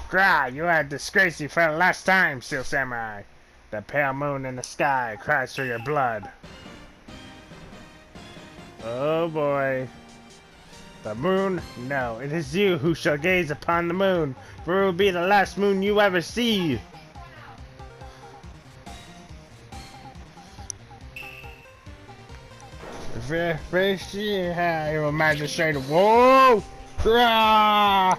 Cry, you had disgraced you for the last time, Steel Samurai. The pale moon in the sky cries for your blood. Oh boy. The moon? No, it is you who shall gaze upon the moon, for it will be the last moon you ever see. First, your magistrate. Whoa! Ah!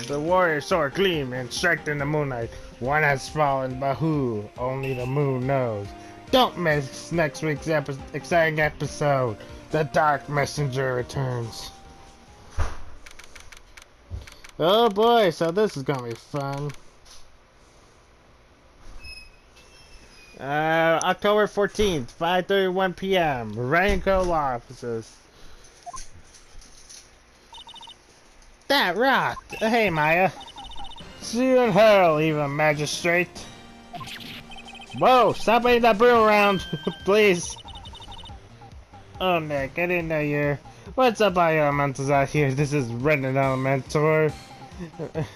The warrior sword gleam and strike in the moonlight. One has fallen, but who? Only the moon knows. Don't miss next week's exciting episode. The Dark Messenger returns. Oh boy, so this is gonna be fun. October 14th, 5:31 p.m. Raincoat Law Offices. That rocked! Hey, Maya. See you in hell, even magistrate. Whoa, stop waving that broom around, please. Oh, Nick, I didn't know you're... What's up, all you elementals out here? This is Resident Elementor.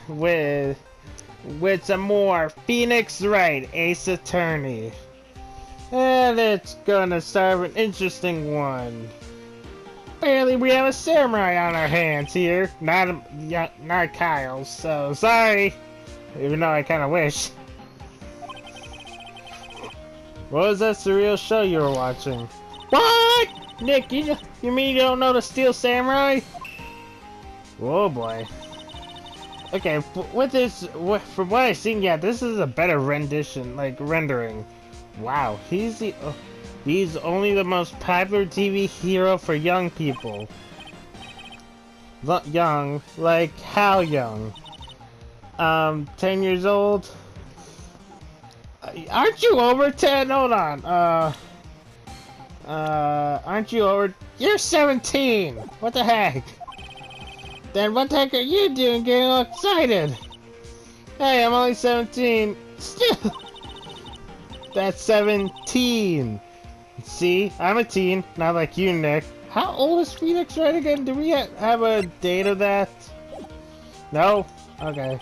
With some more Phoenix Wright, Ace Attorney. And it's gonna start with an interesting one. Apparently we have a samurai on our hands here. Not Kyle's, so sorry. Even though I kinda wish. What was that surreal show you were watching? What? Nick, you mean you don't know the Steel Samurai? Oh boy. Okay, with this, from what I've seen, yeah, this is a better rendition, like rendering. Wow, he's only the most popular TV hero for young people. Young, like how young? 10 years old? Aren't you over 10? Hold on. Aren't you over? You're 17! What the heck? Then what the heck are you doing getting all excited? Hey, I'm only 17. Still. That's 17. See, I'm a teen, not like you, Nick. How old is Phoenix Wright again? Do we have a date of that? No? Okay.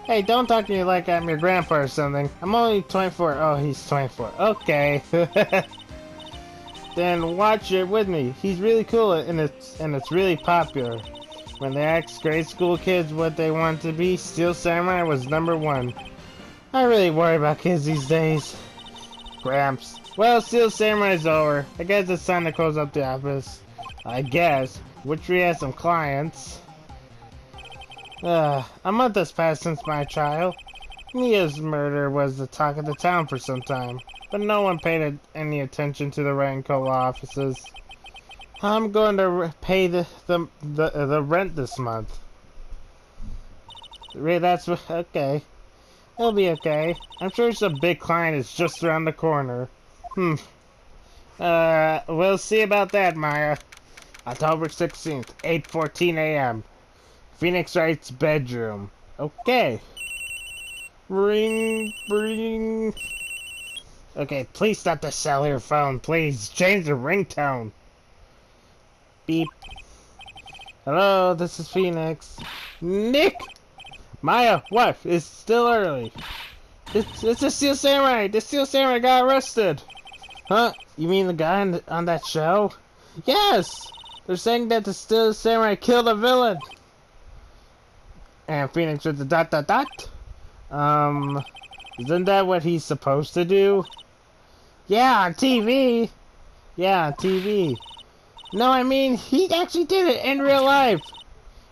Hey, don't talk to me like I'm your grandpa or something. I'm only 24. Oh, he's 24. Okay. Then watch it with me. He's really cool and it's really popular. When they asked grade school kids what they want to be, Steel Samurai was #1. I really worry about kids these days. Gramps. Well, Steel Samurai's over. I guess it's time to close up the office. I guess. Which we have some clients. A month has passed since my trial. Mia's murder was the talk of the town for some time, but no one paid any attention to the Raincoat Law offices. I'm going to pay the rent this month. That's okay. It'll be okay. I'm sure some big client is just around the corner. We'll see about that, Maya. October 16th, 8:14 a.m. Phoenix Wright's bedroom. Okay. Ring, ring. Okay, please stop the cellular phone, please. Change the ringtone. Beep. Hello, this is Phoenix. Nick! Maya, what? It's still early. It's the Steel Samurai! The Steel Samurai got arrested! Huh? You mean the guy on that show? Yes! They're saying that the Steel Samurai killed a villain! And Phoenix with the ... Isn't that what he's supposed to do? Yeah, on TV! Yeah, on TV. No, I mean, he actually did it in real life!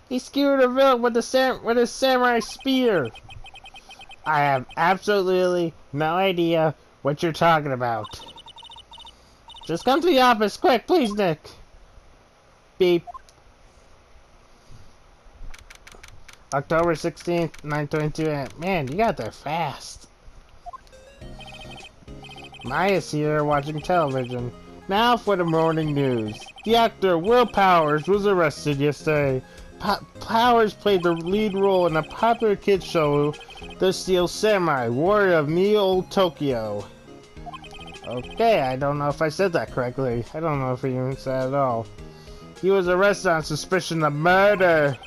He skewered a villain with his samurai spear! I have absolutely no idea what you're talking about. Just come to the office, quick, please, Nick! Beep. October 16th, 9:22 Man, you got there fast. Maya's here watching television. Now for the morning news. The actor Will Powers was arrested yesterday. Powers played the lead role in a popular kids show, The Steel Samurai, Warrior of Neo Tokyo. Okay, I don't know if I said that correctly. I don't know if he even said it at all. He was arrested on suspicion of murder.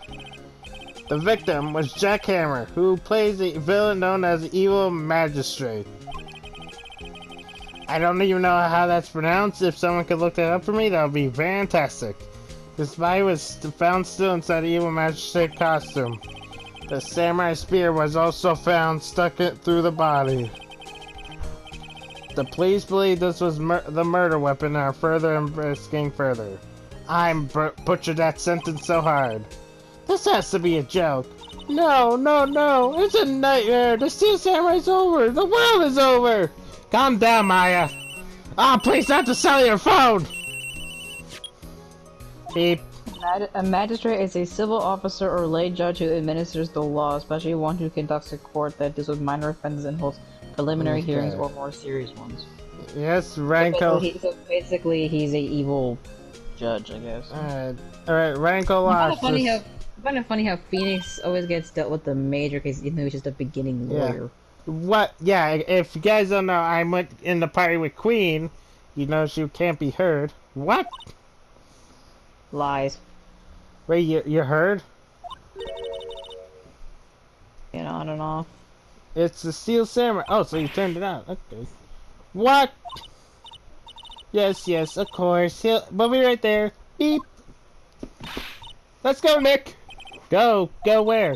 The victim was Jack Hammer, who plays a villain known as the Evil Magistrate. I don't even know how that's pronounced. If someone could look that up for me, that would be fantastic. His body was found still inside the Evil Magistrate costume. The samurai spear was also found stuck through the body. The police believe this was the murder weapon and are further investigating further. I'm butchered that sentence so hard. This has to be a joke. No, no, no. It's a nightmare. The Steel Samurai's over. The world is over. Calm down, Maya. Oh, please not to sell your phone. Beep. A magistrate is a civil officer or lay judge who administers the law, especially one who conducts a court that deals with minor offenses and holds preliminary hearings or more serious ones. Yes, Ranko. So basically, he's a evil judge, I guess. Alright, Ranko lost. I find it funny how Phoenix always gets dealt with the major case, even though he's just a beginning lawyer. What? Yeah, if you guys don't know, I went in the party with Queen. You know she can't be heard. What? Lies. Wait, you heard? You know, I don't know. It's the Steel Samurai. Oh, so you turned it on. Okay. What? Yes, yes, of course. We'll be right there. Beep. Let's go, Nick. Go where?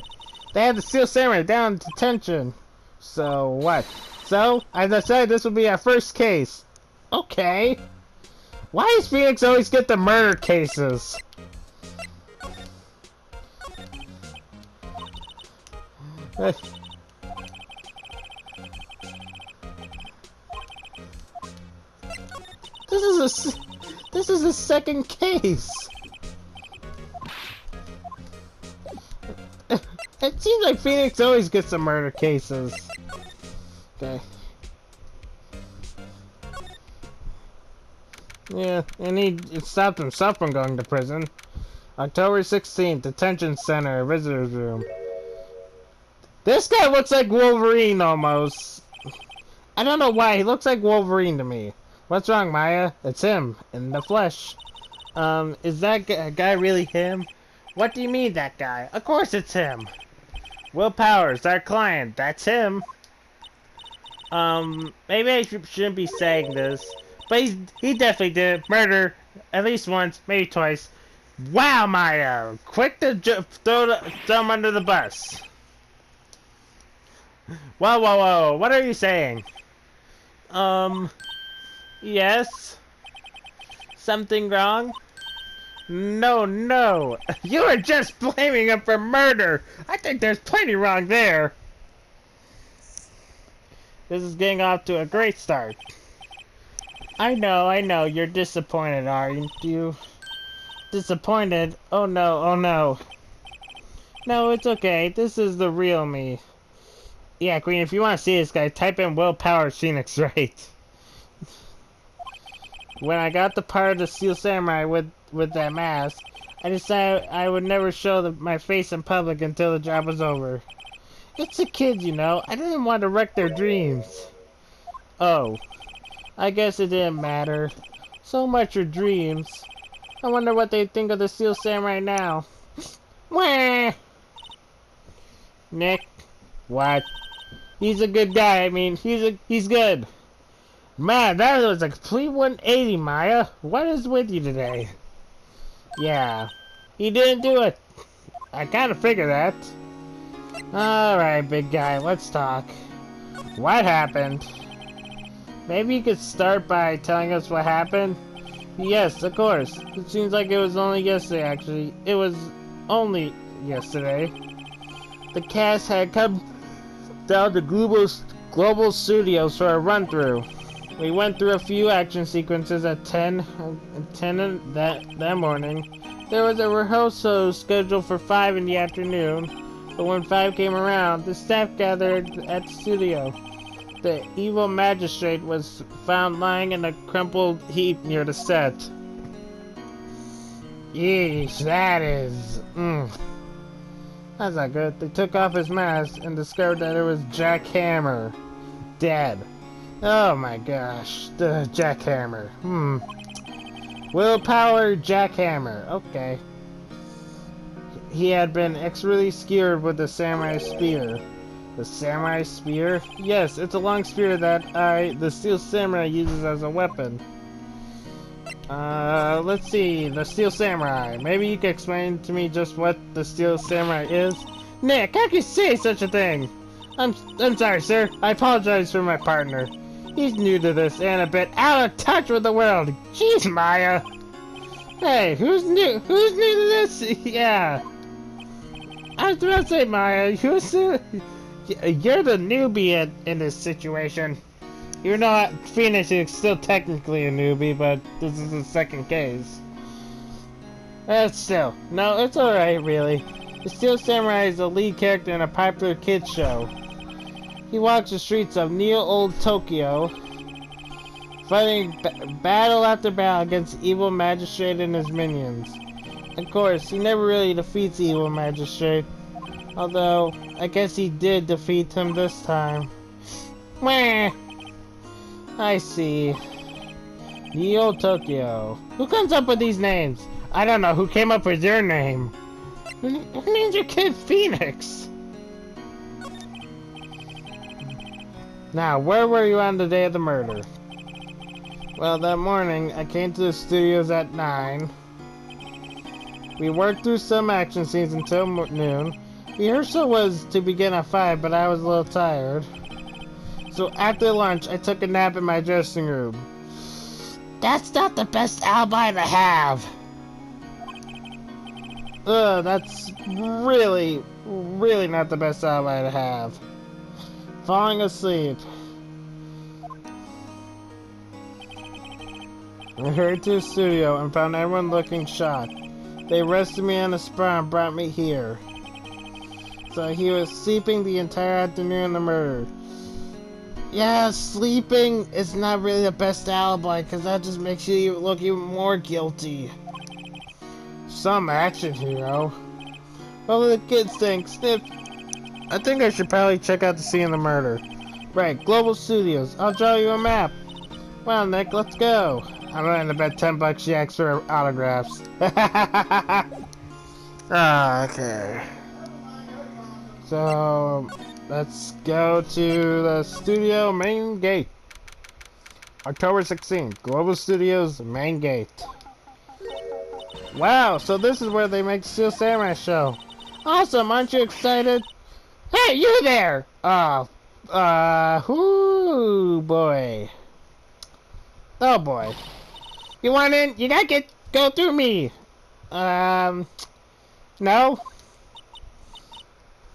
They have the Steel Samurai down in detention. So what? So, as I said, this will be our first case. Okay. Why does Phoenix always get the murder cases? This is a second case. It seems like Phoenix always gets the murder cases. Okay. Yeah, and he stopped himself from going to prison. October 16th, detention center, visitor's room. This guy looks like Wolverine almost. I don't know why, he looks like Wolverine to me. What's wrong, Maya? It's him, in the flesh. Is that guy really him? What do you mean, that guy? Of course it's him. Will Powers, our client, that's him. Maybe I shouldn't be saying this, but he definitely did murder at least once, maybe twice. Wow, Maya! Quick to throw him under the bus. Whoa, whoa, whoa! What are you saying? Yes? Something wrong? No, no! You are just blaming him for murder! I think there's plenty wrong there! This is getting off to a great start. I know, you're disappointed, aren't you? Disappointed? Oh no, oh no. No, it's okay, this is the real me. Yeah, Queen, if you want to see this guy, type in Will Powers Phoenix Wright. When I got the part of the Steel Samurai with that mask, I decided I would never show my face in public until the job was over. It's the kids, you know. I didn't want to wreck their dreams. Oh, I guess it didn't matter. So much for dreams. I wonder what they think of the Steel Samurai now. Wah! Nick, what? He's a good guy. I mean, he's good. Man, that was a complete 180, Maya. What is with you today? Yeah, he didn't do it. I kind of figured that. Alright, big guy, let's talk. What happened? Maybe you could start by telling us what happened? Yes, of course. It seems like it was only yesterday, actually. It was only yesterday. The cast had come down to Global Studios for a run-through. We went through a few action sequences at 10 that morning. There was a rehearsal scheduled for 5 in the afternoon, but when 5 came around, the staff gathered at the studio. The evil magistrate was found lying in a crumpled heap near the set. Yeesh, that is... That's not good. They took off his mask and discovered that it was Jack Hammer. Dead. Oh my gosh, the Jack Hammer. Willpower Jack Hammer. Okay. he had been expertly skewered with the samurai spear. The samurai spear? Yes, it's a long spear that the steel samurai, uses as a weapon. Let's see, the steel samurai. Maybe you could explain to me just what the steel samurai is? Nick, how can you say such a thing? I'm sorry, sir. I apologize for my partner. He's new to this and a bit out of touch with the world. Jeez, Maya. Hey, who's new? Who's new to this? Yeah. I was about to say, Maya, you're the newbie in this situation. You're not. Phoenix is still technically a newbie, but this is the second case. Still, no, it's alright, really. The Steel Samurai is the lead character in a popular kids show. He walks the streets of Neo-Old Tokyo, fighting battle after battle against the evil magistrate and his minions. Of course, he never really defeats the evil magistrate, although I guess he did defeat him this time. Meh. I see. Neo-Old Tokyo. Who comes up with these names? I don't know. Who came up with your name? Who named your kid Phoenix? Now, where were you on the day of the murder? Well, that morning, I came to the studios at 9. We worked through some action scenes until noon. Rehearsal was to begin at 5, but I was a little tired. So after lunch, I took a nap in my dressing room. That's not the best alibi to have. That's really not the best alibi to have. Falling asleep. I hurried to the studio and found everyone looking shocked. They arrested me on the spot and brought me here. So he was sleeping the entire afternoon of the murder. Yeah, sleeping is not really the best alibi, because that just makes you look even more guilty. Some action hero. Well, the kids think, Snip, I think I should probably check out the scene of the murder. Right, Global Studios. I'll draw you a map. Well, Nick, let's go. I'm willing to bet $10 yaks for autographs. Okay. So, let's go to the studio main gate. October 16th, Global Studios main gate. Wow, so this is where they make the Steel Samurai show. Awesome, aren't you excited? Hey, you there! Ooh, boy. Oh boy. You want in? You gotta go through me. No?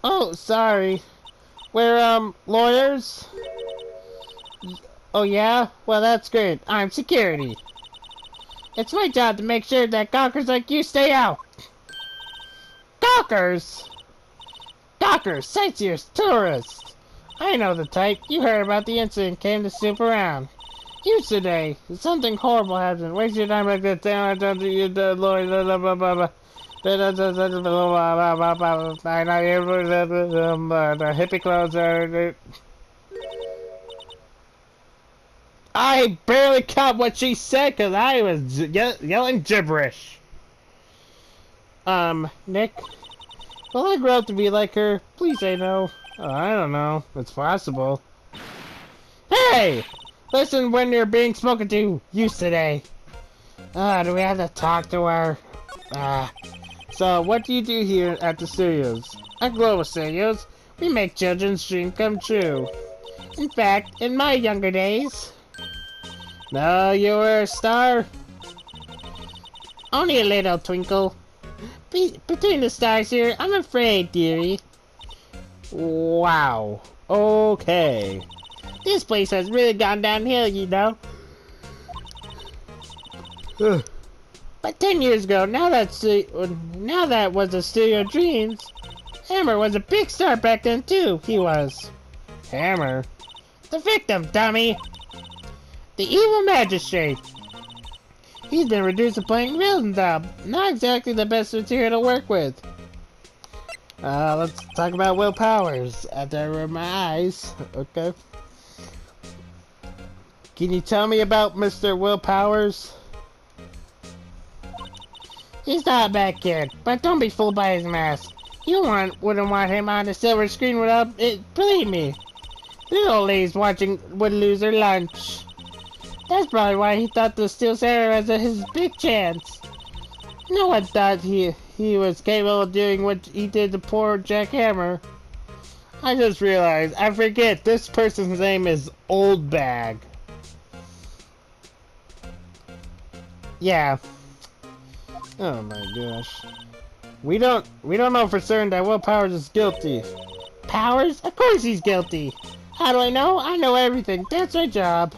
Oh, sorry. We're, lawyers? Oh yeah? Well, that's great. I'm security. It's my job to make sure that gawkers like you stay out. Gawkers? Gawkers, sightseers, tourists. I know the type. You heard about the incident, came to snoop around. You today. Something horrible happened. Waste your time like that. Down to you, the lawyer, blah, blah, blah, blah. The hippie clothes are... I barely caught what she said because I was yelling gibberish. Nick? Will I grow up to be like her? Please say no. Oh, I don't know. It's possible. Hey! Listen when you're being spoken to. You today. Do we have to talk to her? So what do you do here at the studios? At Global Studios, we make children's dreams come true. In fact, in my younger days... No, you were a star? Only a little twinkle. Between the stars here, I'm afraid, dearie. Wow. Okay. This place has really gone downhill, you know. But 10 years ago, now that was the Studio Dreams. Hammer was a big star back then too. He was. Hammer? The victim, dummy. The evil magistrate. He's been reduced to playing villain job. Not exactly the best material to work with. Let's talk about Will Powers. After I rub my eyes. Okay. Can you tell me about Mr. Will Powers? He's not a bad kid, but don't be fooled by his mask. Wouldn't want him on the silver screen without it. Believe me. Little old ladies watching would lose their lunch. That's probably why he thought the Steel Sailor was his big chance. No one thought he was capable of doing what he did to poor Jack Hammer. I just realized, I forget, this person's name is Old Bag. Yeah. Oh my gosh. We don't know for certain that Will Powers is guilty. Powers? Of course he's guilty. How do I know? I know everything. That's my job.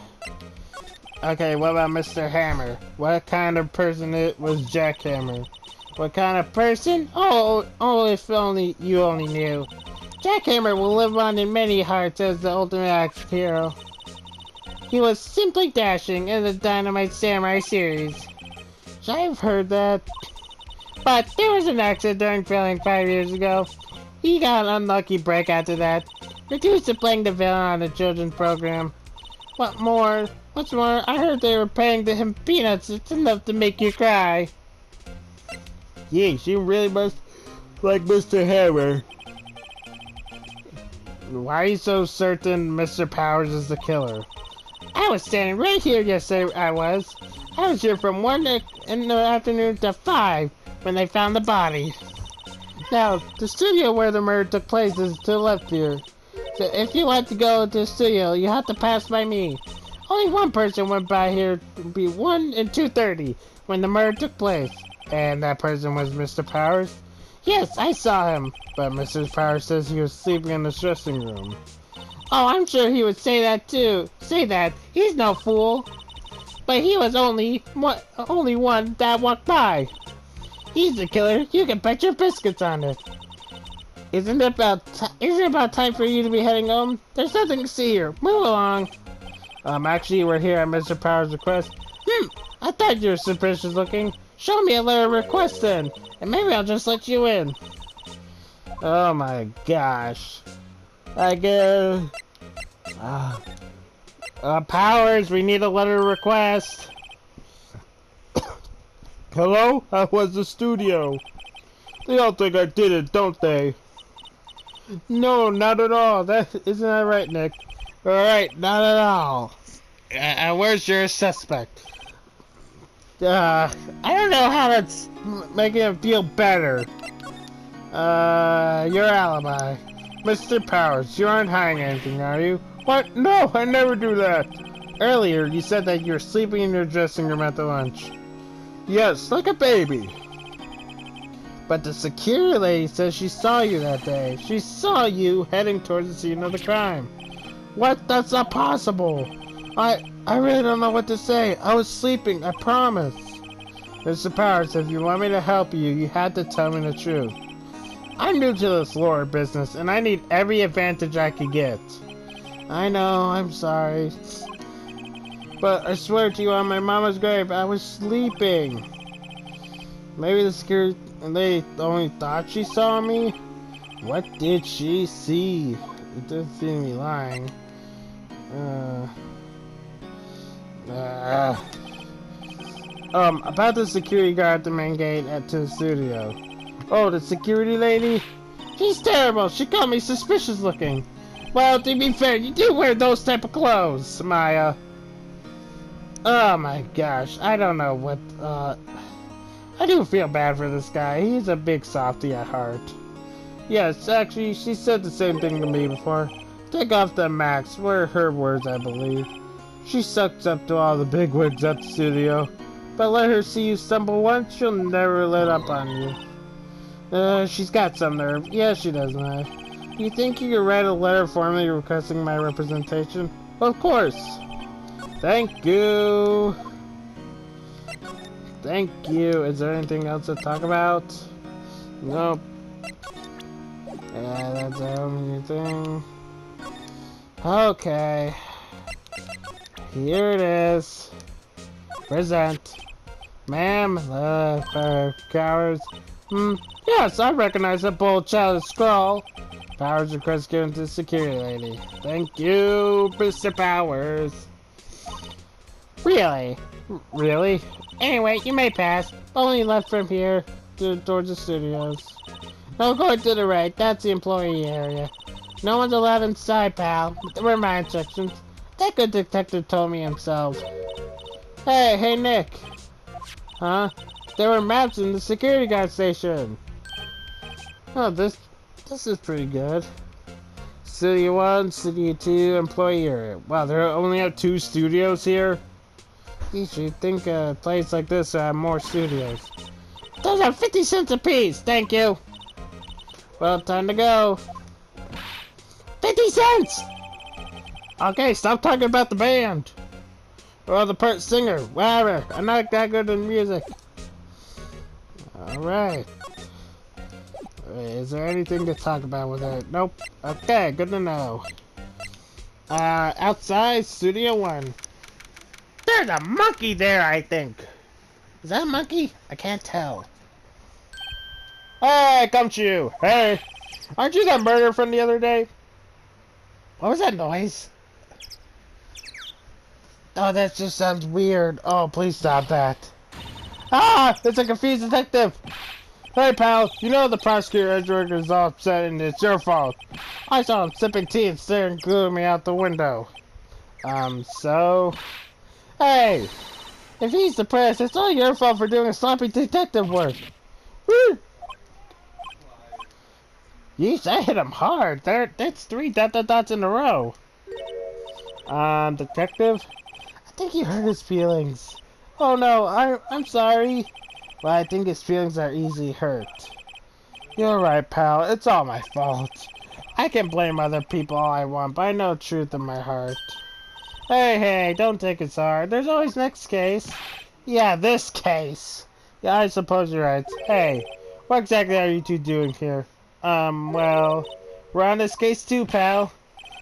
Okay, what about Mr. Hammer? What kind of person was Jack Hammer? What kind of person? Oh, if only you only knew. Jack Hammer will live on in many hearts as the ultimate action hero. He was simply dashing in the Dynamite Samurai series. I've heard that. But there was an accident during filming 5 years ago. He got an unlucky break after that. Reduced to playing the villain on the children's program. What's more, I heard they were paying him peanuts. It's enough to make you cry. Yeah, she really must like Mr. Hammer. Why are you so certain Mr. Powers is the killer? I was standing right here yesterday, I was here from 1 in the afternoon to 5 when they found the body. Now, the studio where the murder took place is to the left here. So if you want to go to the studio, you have to pass by me. Only one person went by here to be 1 and 2:30 when the murder took place. And that person was Mr. Powers? Yes, I saw him. But Mr. Powers says he was sleeping in the dressing room. Oh, I'm sure he would say that too. Say that. He's no fool. But he was only one that walked by. He's the killer. You can bet your biscuits on it. Isn't it about time for you to be heading home? There's nothing to see here. Move along. Actually, we're here at Mr. Powers' request. I thought you were suspicious looking. Show me a letter of request then, and maybe I'll just let you in. Oh my gosh. Powers, we need a letter of request. Hello? How was the studio? They all think I did it, don't they? No, not at all. Isn't that right, Nick? Alright, not at all. Where's your suspect? I don't know how that's making him feel better. Your alibi. Mr. Powers, you aren't hiding anything, are you? What? No, I never do that. Earlier, you said that you're sleeping in your dressing room at the lunch. Yes, like a baby. But the security lady says she saw you that day. She saw you heading towards the scene of the crime. What? That's not possible. I really don't know what to say. I was sleeping, I promise. Mr. Powers, if you want me to help you, you had to tell me the truth. I'm new to this lore business, and I need every advantage I could get. I know, I'm sorry. But I swear to you on my mama's grave, I was sleeping. Maybe the security lady only thought she saw me? What did she see? It doesn't seem to be lying. About the security guard at the main gate to the studio. Oh, the security lady? She's terrible. She called me suspicious looking. Well, to be fair, you do wear those type of clothes, Maya. Oh my gosh, I don't know what, I do feel bad for this guy. He's a big softy at heart. Yes, actually, she said the same thing to me before. Take off the mask, were her words, I believe. She sucks up to all the bigwigs at the studio. But let her see you stumble once, she'll never let up on you. She's got some nerve. Yeah, she does, Maya. You think you could write a letter formally requesting my representation? Of course. Thank you. Thank you. Is there anything else to talk about? Nope. Yeah, that's the only thing. Okay. Here it is. Present. Ma'am, Powers. Yes, I recognize that bold childish scrawl. Powers request given to the security lady. Thank you, Mr. Powers. Really? Really? Anyway, you may pass. Only left from here towards the studios. No going to the right. That's the employee area. No one's allowed inside, pal. There were my instructions. That good detective told me himself. Hey, Nick. Huh? There were maps in the security guard station. Oh, this is pretty good. City 1, City 2, employee area. Wow, they only have 2 studios here? You should think a place like this would have more studios. Those are 50 cents apiece, thank you. Well, time to go. 50 cents! Okay, stop talking about the band. Or the singer, whatever. I'm not that good in music. Alright. Is there anything to talk about with it? Nope. Okay, good to know. Outside, Studio 1. There's a monkey there, I think. Is that a monkey? I can't tell. Hey, Gumshoe! Hey! Aren't you that murderer from the other day? What was that noise? Oh, that just sounds weird. Oh, please stop that. Ah! It's a confused detective! Hey, pal, you know the prosecutor Edgeworth is all upset and it's your fault. I saw him sipping tea and staring gloomy out the window. So... Hey! If he's depressed, it's all your fault for doing sloppy detective work. Woo! Yeesh, I hit him hard. That's 3 dots in a row. Detective? I think he hurt his feelings. Oh no, I'm sorry. Well, I think his feelings are easily hurt. You're right, pal. It's all my fault. I can blame other people all I want, but I know truth in my heart. Hey, don't take it so hard. There's always next case. Yeah, this case. Yeah, I suppose you're right. Hey, what exactly are you two doing here? Well, we're on this case too, pal.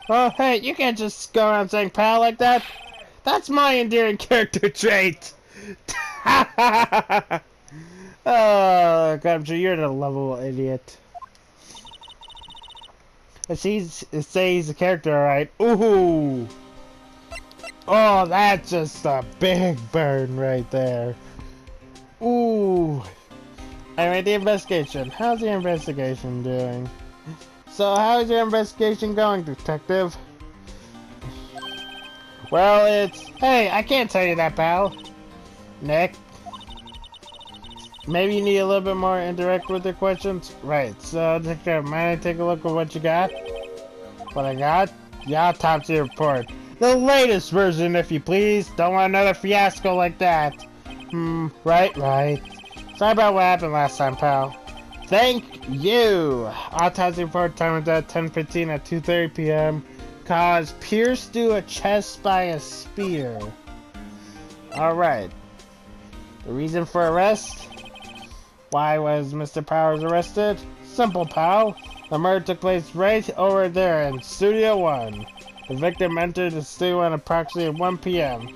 Oh, hey, you can't just go around saying pal like that. That's my endearing character trait. Oh, Gumshoe, you're the lovable idiot. Say he's a character, alright. Ooh. Oh, that's just a big burn right there. Ooh. Alright, the investigation. How's the investigation doing? So, how's your investigation going, detective? Well, it's... Hey, I can't tell you that, pal. Nick? Maybe you need a little bit more indirect with your questions? Right, so, detective, might I take a look at what you got? What I got? Yeah, autopsy report. The latest version, if you please. Don't want another fiasco like that. Right. Sorry about what happened last time, pal. Thank you! Autopsy report, time of death 10:15 at 2:30 p.m. Cause pierced through a chest by a spear. Alright. The reason for arrest? Why was Mr. Powers arrested? Simple, pal. The murder took place right over there in Studio 1. The victim entered the studio at approximately 1 p.m.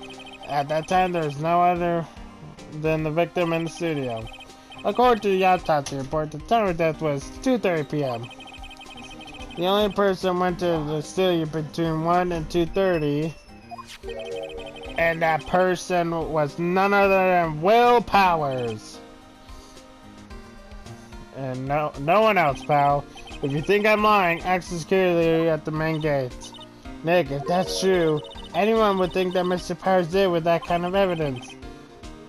At that time, there was no other than the victim in the studio. According to the autopsy report, the time of death was 2:30 p.m. The only person went to the studio between 1 and 2:30, and that person was none other than Will Powers. And no one else, pal. If you think I'm lying, ask the security at the main gate. Nick, if that's true, anyone would think that Mr. Powers did with that kind of evidence.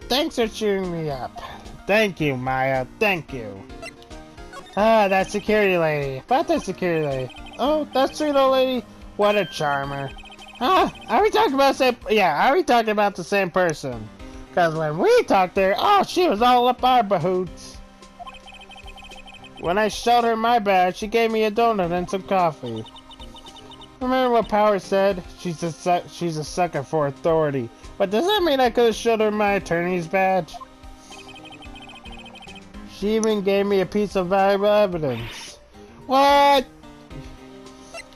Thanks for cheering me up. Thank you, Maya. Thank you. Ah, that security lady. About that security lady. Oh, that sweet old lady. What a charmer. Ah, are we talking about the same? Yeah, are we talking about the same person? Because when we talked to her, oh, she was all up our bahoots. When I showed her my badge, she gave me a donut and some coffee. Remember what Powers said? She's a sucker for authority. But does that mean I could have showed her my attorney's badge? She even gave me a piece of valuable evidence. What?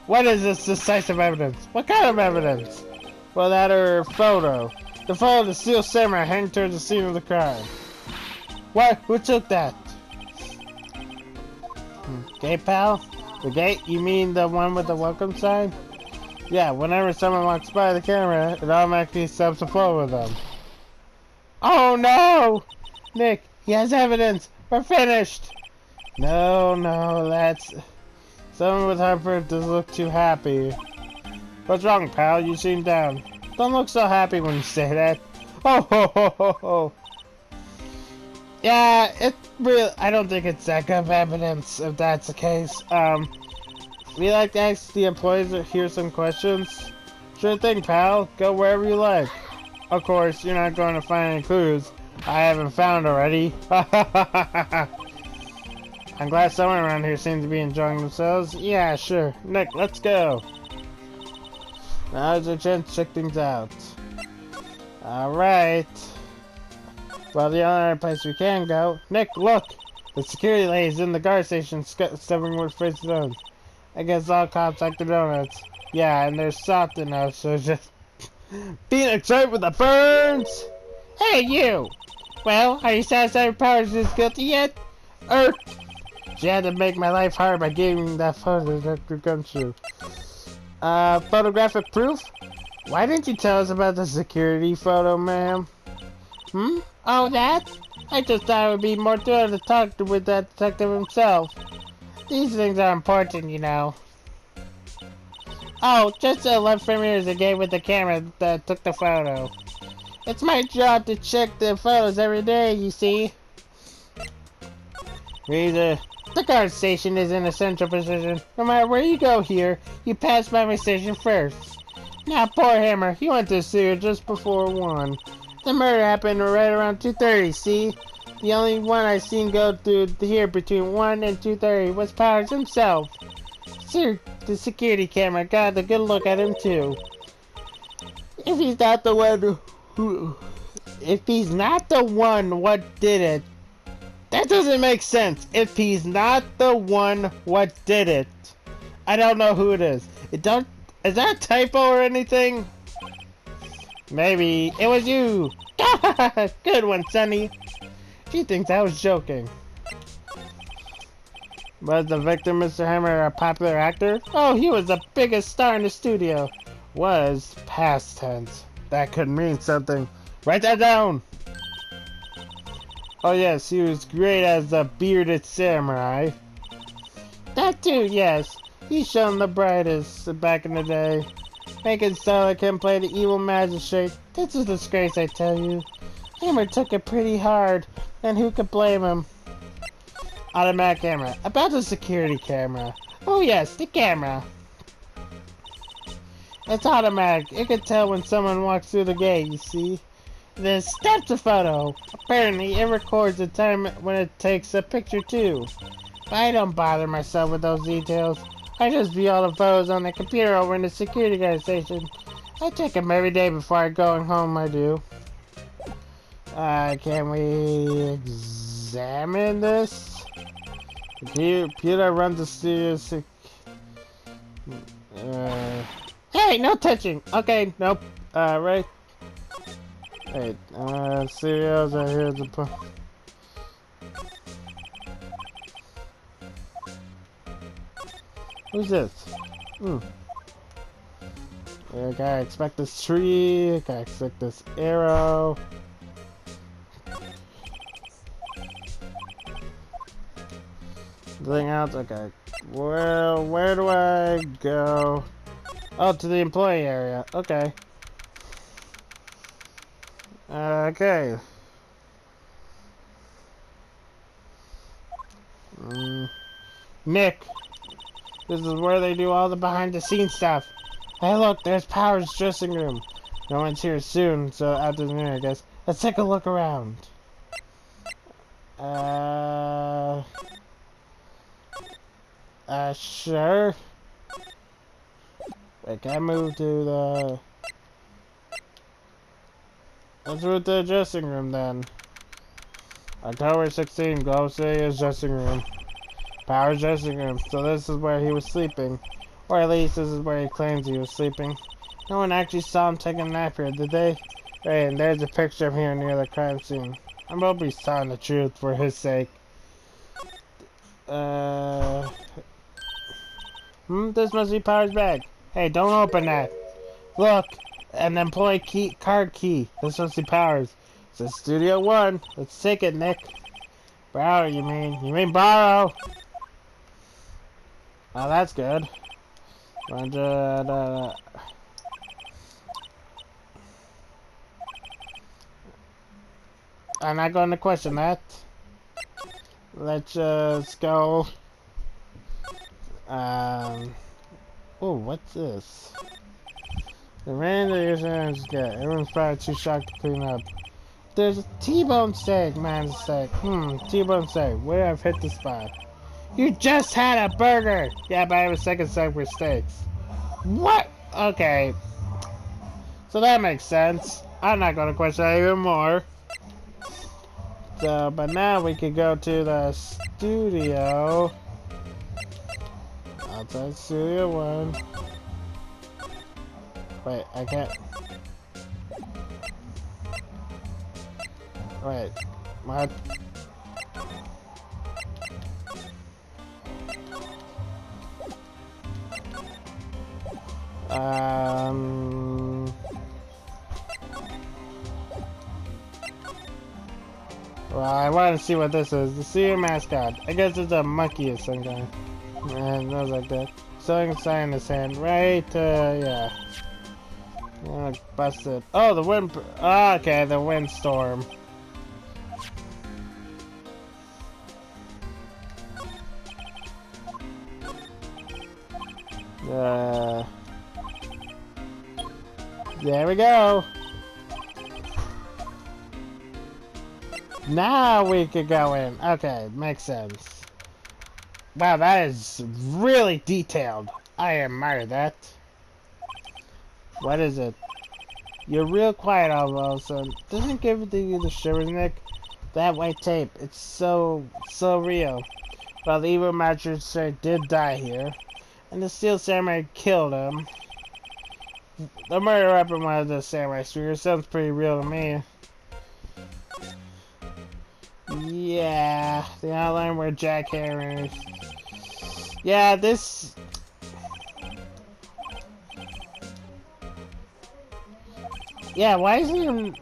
What is this decisive evidence? What kind of evidence? Well, that her photo. The photo of the steel samurai hanging towards the scene of the crime. What? Who took that? Gate, pal? The gate? You mean the one with the welcome sign? Yeah, whenever someone walks by the camera, it automatically stops the flow with them. Oh no! Nick, he has evidence. We're finished. No, that's... Someone with Harper doesn't look too happy. What's wrong, pal? You seem down. Don't look so happy when you say that. Oh ho ho ho ho! Yeah, it really... I don't think it's that good of evidence, if that's the case. We like to ask the employees here some questions. Sure thing, pal. Go wherever you like. Of course, you're not going to find any clues I haven't found already. I'm glad someone around here seems to be enjoying themselves. Yeah, sure. Nick, let's go. Now's our chance to check things out. Alright. Well, the only place we can go. Nick, look! The security lady's in the guard station stuffing with Fritz donuts. I guess all cops like the donuts. Yeah, and they're soft enough, so just... Phoenix right with the burns! Hey, you! Well, are you satisfied with Powers is guilty yet? She had to make my life hard by giving me that photo Dr. Gumshoe. Photographic proof? Why didn't you tell us about the security photo, ma'am? Oh, that? I just thought it would be more thrilling to talk with that detective himself. These things are important, you know. Oh, just the left premieres the guy with the camera that took the photo. It's my job to check the photos every day, you see. The guard station is in a central position. No matter where you go here, you pass by my station first. Now, poor Hammer, he went to sewer just before 1. The murder happened right around 2:30, see? The only one I seen go through here between 1 and 2:30 was Powers himself. Sir, the security camera got a good look at him too. If he's not the one what did it? That doesn't make sense. If he's not the one what did it? I don't know who it is. Is that a typo or anything? Maybe it was you. Good one, Sonny. She thinks I was joking. Was the victim, Mr. Hammer, a popular actor? Oh, he was the biggest star in the studio. Was past tense. That could mean something. Write that down! Oh yes, he was great as the bearded samurai. That too, yes. He shone the brightest back in the day. Making Starlight can play the evil magistrate. That's a disgrace, I tell you. Hammer took it pretty hard, and who could blame him? Automatic camera. About the security camera. Oh yes, the camera. It's automatic. It can tell when someone walks through the gate, you see. Then snaps a photo. Apparently, it records the time when it takes a picture too. But I don't bother myself with those details. I just view all the photos on the computer over in the security guard station. I check them every day before going home, I do. Can we examine this? The computer runs a serious... Hey, no touching! Okay, nope. Right. Wait, serials are here to put... Who's this? I gotta expect this tree, I gotta expect this arrow. Anything else? Okay. Well, where do I go? Oh, to the employee area. Okay. Okay. Nick! This is where they do all the behind-the-scenes stuff. Hey look, there's Power's dressing room. No one's here soon, so after the dinner, I guess. Let's take a look around. Sure. Wait, can I move to the... Let's move to the dressing room then. October 16, Glow City's dressing room. Power's dressing room. So this is where he was sleeping. Or at least this is where he claims he was sleeping. No one actually saw him take a nap here, did they? Hey, and there's a picture of him near the crime scene. I'm hoping he's telling the truth for his sake. This must be Power's bag. Hey, don't open that. Look, an employee key, card key. This must be Power's. It's Studio 1. Let's take it, Nick. Borrow, you mean? You mean borrow? Oh, that's good. 100, I'm not going to question that. Let's just go. Oh, what's this? The rain that you're saying is good. Everyone's probably too shocked to clean up. There's a T-bone steak, man. Steak. T-bone steak. Where I've hit the spot. You just had a burger! Yeah, but I have a second steak for steaks. What? Okay. So that makes sense. I'm not gonna question that even more. So, but now we could go to the studio. Outside Studio 1. Wait, I can't. Wait, what? Well, I want to see what this is. The studio mascot. I guess it's a monkey of some kind. And it was like that. Sewing a sign in his hand. Right, yeah. Busted. Oh, the wind. Oh, okay, the windstorm. There we go. Now we could go in. Okay, makes sense. Wow, that is really detailed. I admire that. What is it? You're real quiet all of a sudden. Doesn't give you the shivers, Nick? That white tape, it's so real. Well, the evil magistrate did die here, and the steel samurai killed him. The murder weapon was the samurai spear. Sounds pretty real to me. Yeah, the outline were jackhammers. Yeah, this. Yeah, why isn't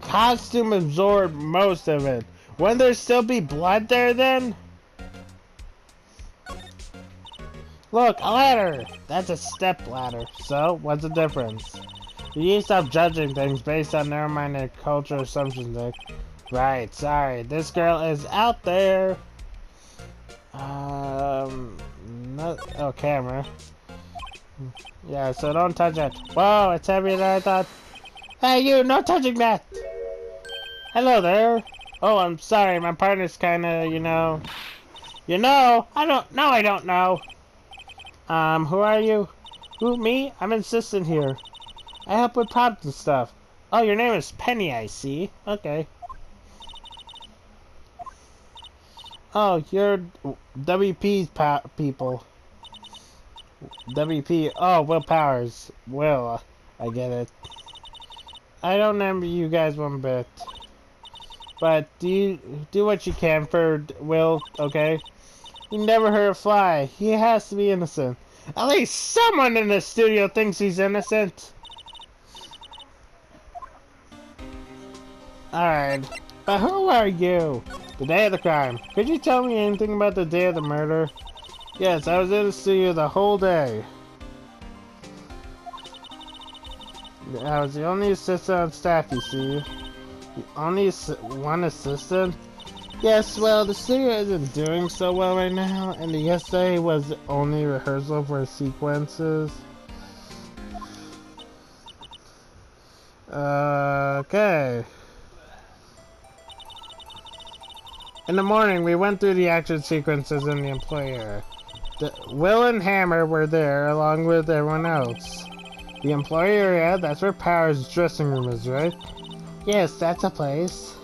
costume absorb most of it? Wouldn't there still be blood there then? Look, a ladder! That's a step ladder. So, what's the difference? You need to stop judging things based on narrow-minded cultural assumptions, Nick. Right, sorry. This girl is out there. Oh, camera. Yeah, so don't touch it. Whoa, it's heavier than I thought. Hey, you, no touching that! Hello there. Oh, I'm sorry, my partner's kinda, you know, I don't know. Who are you? Who, me? I'm an assistant here. I help with props and stuff. Oh, your name is Penny, I see. Okay. Oh, you're WP's people. WP. Oh, Will Powers. Will, I get it. I don't remember you guys one bit. But do what you can for Will, okay? You never hurt a fly. He has to be innocent. At least someone in the studio thinks he's innocent. Alright. But who are you? The day of the crime. Could you tell me anything about the day of the murder? Yes, I was in the studio the whole day. I was the only assistant on staff, you see. The only one assistant? Yes, well, the studio isn't doing so well right now, and yesterday was the only rehearsal for sequences. Okay. In the morning, we went through the action sequences in the employer. Will and Hammer were there, along with everyone else. The employer area, that's where Power's dressing room is, right? Yes, that's a place.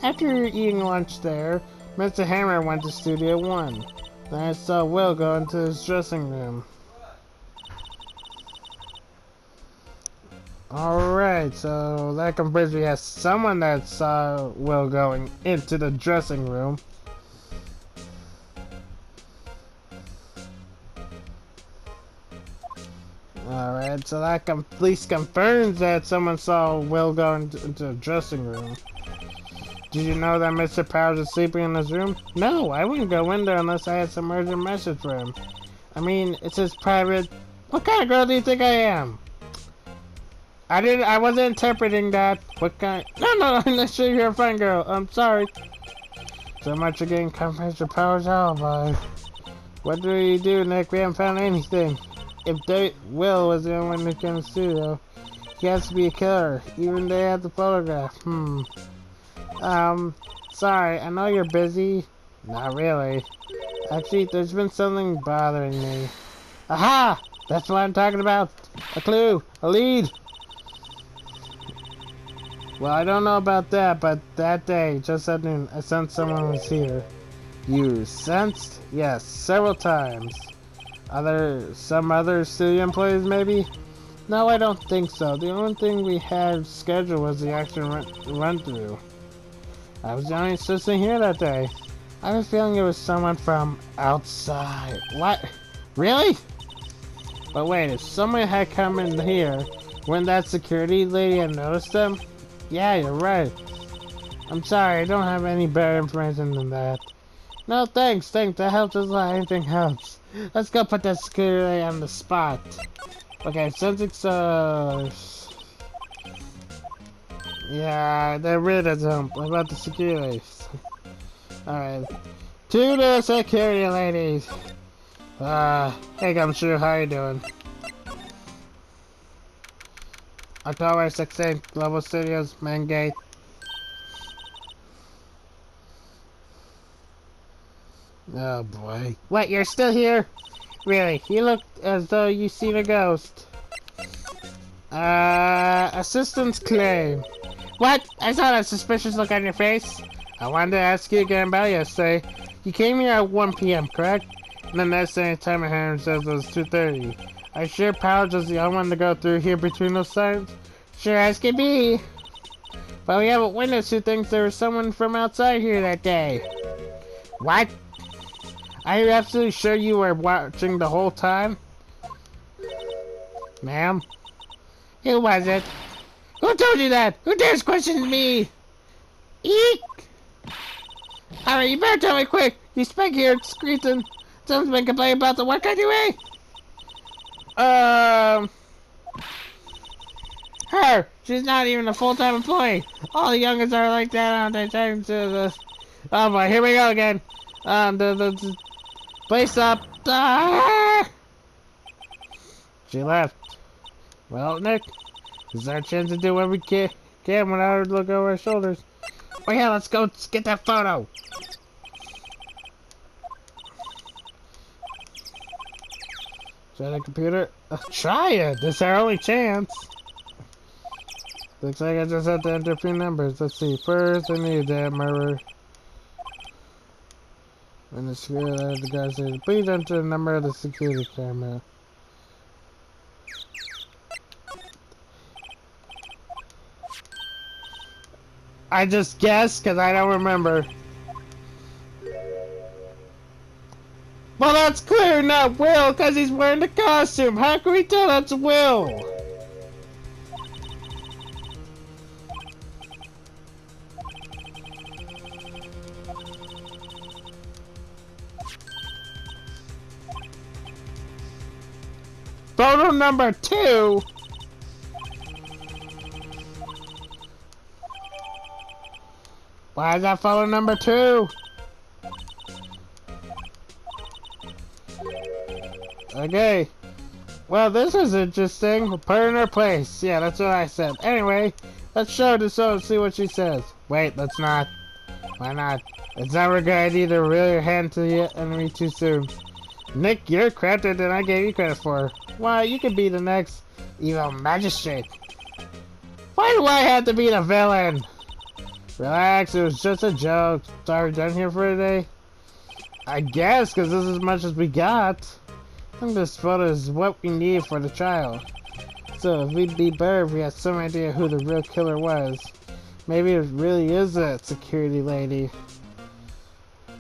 After eating lunch there, Mr. Hammer went to Studio 1. Then I saw Will go into his dressing room. Alright, so that confirms we have someone that saw Will going into the dressing room. Alright, so that at least confirms that someone saw Will go into the dressing room. Did you know that Mr. Powers is sleeping in his room? No, I wouldn't go in there unless I had some urgent message for him. I mean, it's his private... What kind of girl do you think I am? I wasn't interpreting that. What kind... No, I'm not sure you're a fine girl. I'm sorry. So much for getting Mr. Powers' alibi. What do you do, Nick? We haven't found anything. If Will was the only one who can sue, though, he has to be a killer. Even they have the photograph. Sorry, I know you're busy. Not really. Actually, there's been something bothering me. Aha! That's what I'm talking about. A clue. A lead. Well, I don't know about that, but that day, just at noon, I sensed someone was here. You sensed? Yes, several times. Some other studio employees, maybe? No, I don't think so. The only thing we had scheduled was the action run-through. I was the only assistant here that day. I have a feeling it was someone from outside. What? Really? But wait, if someone had come in here, wouldn't that security lady have noticed them? Yeah, you're right. I'm sorry, I don't have any better information than that. No, thanks. That helps us a lot. Anything helps. Let's go put that security lady on the spot. Okay, since it's, yeah, they're rid of them. What about the security ladies? Alright. To the security ladies. Hey Gumshoe, how you doing? October 16th, Global Studios, main gate. Oh boy. What, you're still here? Really, you look as though you've seen a ghost. Assistant's claim. What? I saw that suspicious look on your face. I wanted to ask you again about yesterday. You came here at 1 p.m., correct? And the next time I heard says it was 2:30. Are you sure Powers was the only one to go through here between those times? Sure as can be. But we have a witness who thinks there was someone from outside here that day. What? Are you absolutely sure you were watching the whole time? Ma'am? Who was it? Who told you that? Who dares question me? Eek! Alright, you better tell me quick. You speak here, Screeton. Someone's been complaining about the work I do, Her! She's not even a full-time employee. All the youngins are like that, aren't they? Trying to the... Oh boy, here we go again. The place up. Ah! She left. Well, Nick, this is our chance to do what we can without her to look over our shoulders. Oh yeah, let's go get that photo. Try the computer. Try it. This is our only chance. Looks like I just have to enter a few numbers. Let's see. First, I need that mirror. And the security guy says, please enter the number of the security camera. I just guessed because I don't remember. Well, that's clear, not Will, because he's wearing the costume. How can we tell that's Will? Photo number 2? Why is that photo number 2? Okay. Well, this is interesting. We'll put her in her place. Yeah, that's what I said. Anyway, let's show this out and see what she says. Wait, let's not. Why not? It's never a good idea to reveal your hand to the enemy too soon. Nick, you're craftier than I gave you credit for. Why, you could be the next evil magistrate. Why do I have to be the villain? Relax, it was just a joke. Sorry, done here for today? I guess, because this is as much as we got. I think this photo is what we need for the trial. So, if we'd be better if we had some idea who the real killer was. Maybe it really is that security lady.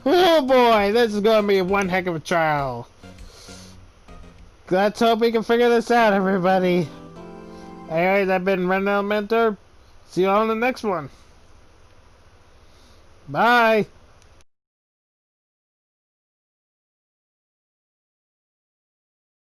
Oh boy, this is gonna be one heck of a trial. let's hope we can figure this out, everybody. Anyways, I've been Ren Mentor. See you all in the next one. Bye.